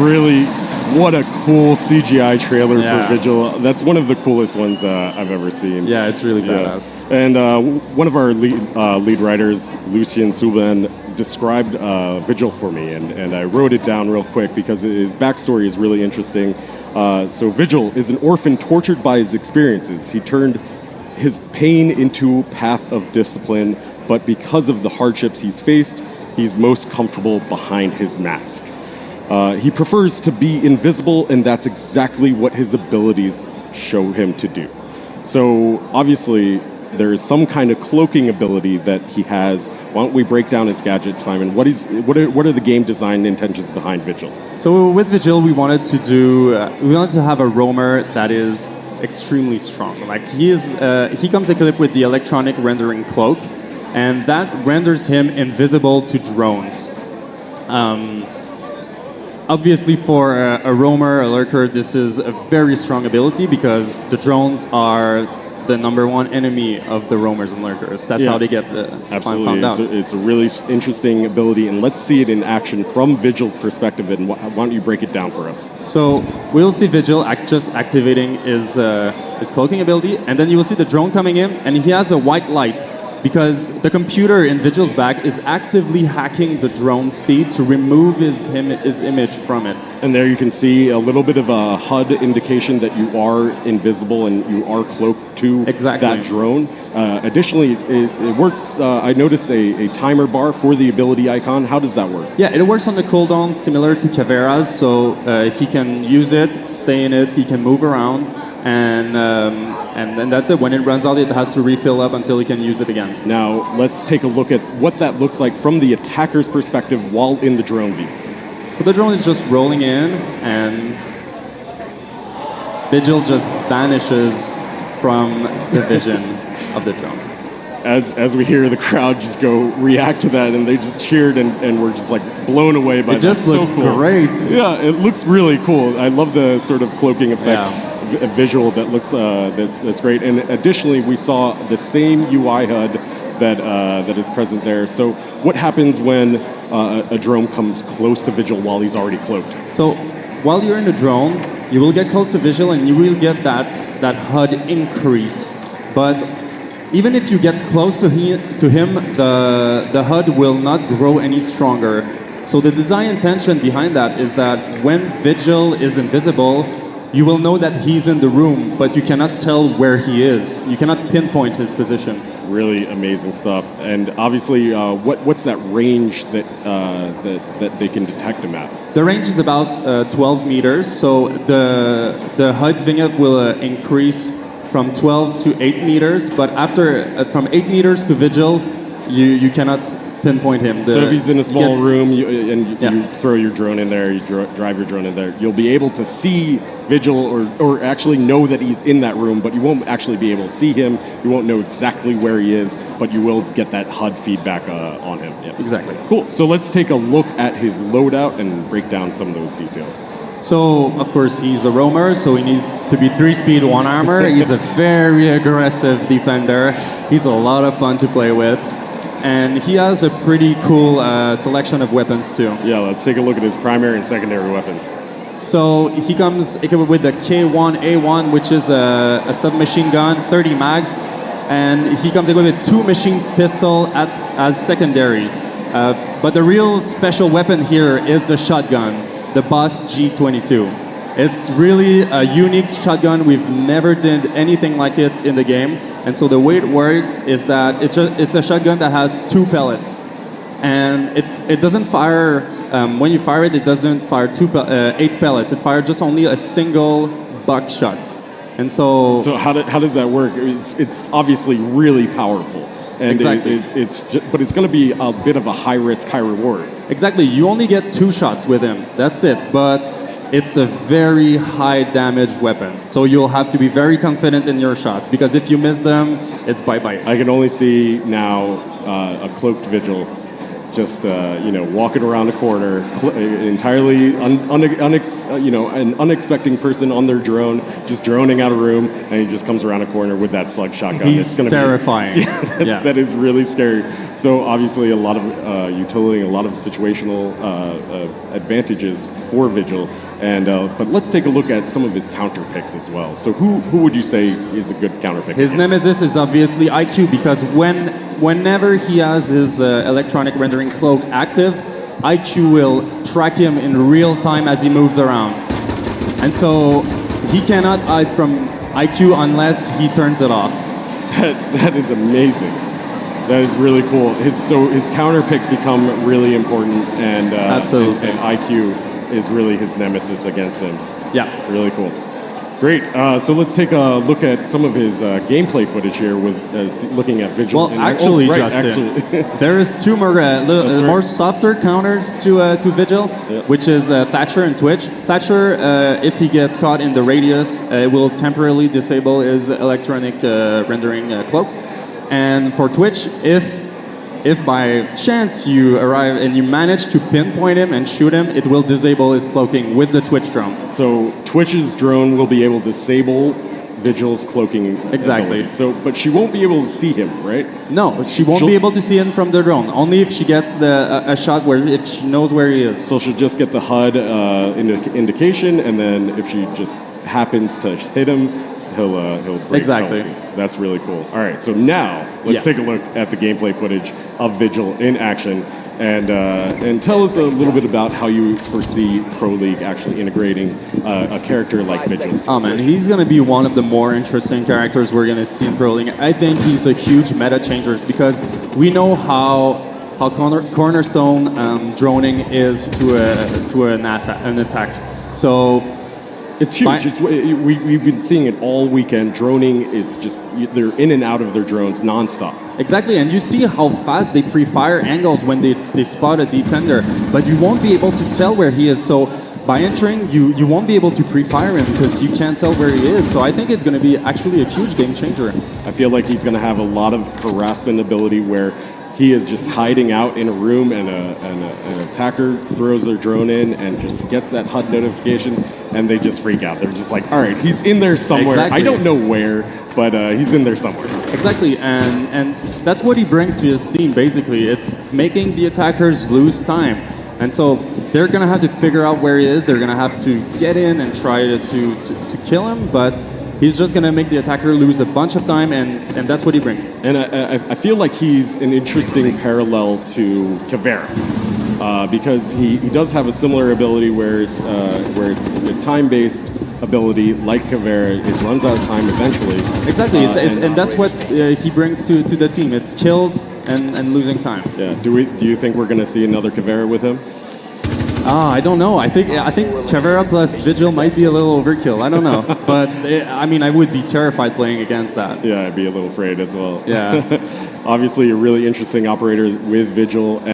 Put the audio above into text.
Really, what a cool CGI trailer for Vigil. That's one of the coolest ones I've ever seen. Yeah, it's really badass. And one of our lead writers, Lucien Souben, described Vigil for me, and I wrote it down real quick because his backstory is really interesting. So Vigil is an orphan tortured by his experiences. He turned his pain into a path of discipline, but because of the hardships he's faced, he's most comfortable behind his mask. He prefers to be invisible, and that's exactly what his abilities show him to do. So obviously, there is some kind of cloaking ability that he has. Why don't we break down his gadget, Simon? What are the game design intentions behind Vigil? So with Vigil, we wanted to have a roamer that is extremely strong. Like he comes equipped with the electronic rendering cloak, and that renders him invisible to drones. Obviously, for a roamer, a lurker, this is a very strong ability because the drones are the number one enemy of the roamers and lurkers. That's how they get found out. It's a really interesting ability, and let's see it in action from Vigil's perspective. And why don't you break it down for us? So we'll see Vigil just activating his cloaking ability, and then you will see the drone coming in, and he has a white light because the computer in Vigil's back is actively hacking the drone's feed to remove his image from it. And there you can see a little bit of a HUD indication that you are invisible and you are cloaked to that drone. Additionally, it works, I noticed a timer bar for the ability icon. How does that work? Yeah, it works on the cooldown similar to Caveira's, so he can use it, stay in it, he can move around, and then that's it. When it runs out, it has to refill up until he can use it again. Now, let's take a look at what that looks like from the attacker's perspective while in the drone view. So the drone is just rolling in, and Vigil just vanishes from the vision of the drone. As we hear the crowd just go react to that, and they just cheered, and we're just like blown away by that. It just looks great. Yeah, it looks really cool. I love the sort of cloaking effect. A visual that looks that's great, and additionally we saw the same UI HUD that is present there. So what happens when a drone comes close to Vigil while he's already cloaked? So while you're in the drone, you will get close to Vigil and you will get that HUD increase. But even if you get close to him, the HUD will not grow any stronger. So the design intention behind that is that when Vigil is invisible, you will know that he's in the room, but you cannot tell where he is. You cannot pinpoint his position. Really amazing stuff. And obviously, what's that range that they can detect him at? The range is about 12 meters. So the HUD vignette will increase from 12 to 8 meters. But after from 8 meters to Vigil, you cannot pinpoint him. So if he's in a small room you throw your drone in there, you drive your drone in there, you'll be able to see Vigil or actually know that he's in that room, but you won't actually be able to see him. You won't know exactly where he is, but you will get that HUD feedback on him. Yeah. Exactly. Cool. So let's take a look at his loadout and break down some of those details. So, of course, he's a roamer, so he needs to be 3-speed, 1 armor. He's a very aggressive defender. He's a lot of fun to play with. And he has a pretty cool selection of weapons too. Yeah, let's take a look at his primary and secondary weapons. So he comes equipped with the K1A1, which is a submachine gun, 30 mags, and he comes equipped with 2 machines pistol as secondaries. But the real special weapon here is the shotgun, the Boss G22. It's really a unique shotgun. We've never did anything like it in the game. And so the way it works is that it's a shotgun that has 2 pellets. And it doesn't fire, when you fire it, it doesn't fire 8 pellets. It fires just only a single buckshot. And so... So how does that work? It's obviously really powerful. And exactly. But it's going to be a bit of a high risk, high reward. Exactly. You only get 2 shots with him. That's it. But it's a very high damage weapon. So you'll have to be very confident in your shots, because if you miss them, it's bye-bye. I can only see now a cloaked Vigil just walking around a corner, entirely an unexpecting person on their drone, just droning out a room, and he just comes around a corner with that slug shotgun. He's terrifying. That is really scary. So obviously, a lot of utility, a lot of situational advantages for Vigil. And but let's take a look at some of his counter picks as well. So who would you say is a good counter pick? His nemesis is obviously IQ, because whenever he has his electronic rendering cloak active, IQ will track him in real time as he moves around. And so he cannot hide from IQ unless he turns it off. That is amazing. That is really cool. His counter picks become really important, and Absolutely. and IQ is really his nemesis against him. Yeah. Really cool. Great. So let's take a look at some of his gameplay footage here with looking at Vigil. Well, actually, Justin, there is two more more softer counters to Vigil, which is Thatcher and Twitch. Thatcher, if he gets caught in the radius, will temporarily disable his electronic rendering cloak. And for Twitch, if by chance you arrive and you manage to pinpoint him and shoot him, it will disable his cloaking with the Twitch drone. So Twitch's drone will be able to disable Vigil's cloaking. Exactly. ability. So, but she won't be able to see him, right? No, she won't be able to see him from the drone. Only if she gets a shot where if she knows where he is. So she'll just get the HUD indication, and then if she just happens to hit him, he'll break Exactly. penalty. That's really cool. All right, so now let's take a look at the gameplay footage of Vigil in action, and tell us a little bit about how you foresee Pro League actually integrating a character like Vigil. Oh man, he's going to be one of the more interesting characters we're going to see in Pro League. I think he's a huge meta changer because we know how cornerstone droning is to an attack. So it's huge. We've been seeing it all weekend. Droning is just, they're in and out of their drones nonstop. Exactly, and you see how fast they pre-fire angles when they spot a defender, but you won't be able to tell where he is. So by entering, you won't be able to pre-fire him because you can't tell where he is. So I think it's going to be actually a huge game changer. I feel like he's going to have a lot of harassment ability where he is just hiding out in a room, and an attacker throws their drone in and just gets that HUD notification, and they just freak out. They're just like, all right, he's in there somewhere. Exactly. I don't know where, but he's in there somewhere. Exactly, and that's what he brings to his team, basically. It's making the attackers lose time. And so they're going to have to figure out where he is. They're going to have to get in and try to kill him, but he's just going to make the attacker lose a bunch of time, and that's what he brings. And I feel like he's an interesting parallel to Caveira, because he does have a similar ability where it's a time-based ability like Caveira. It runs out of time eventually. Exactly, and that's what he brings to the team. It's kills and losing time. Yeah. Do you think we're going to see another Caveira with him? I don't know. I think Caveira plus Vigil might be a little overkill. I don't know, but I would be terrified playing against that. Yeah, I'd be a little afraid as well. Yeah. Obviously, a really interesting operator with Vigil.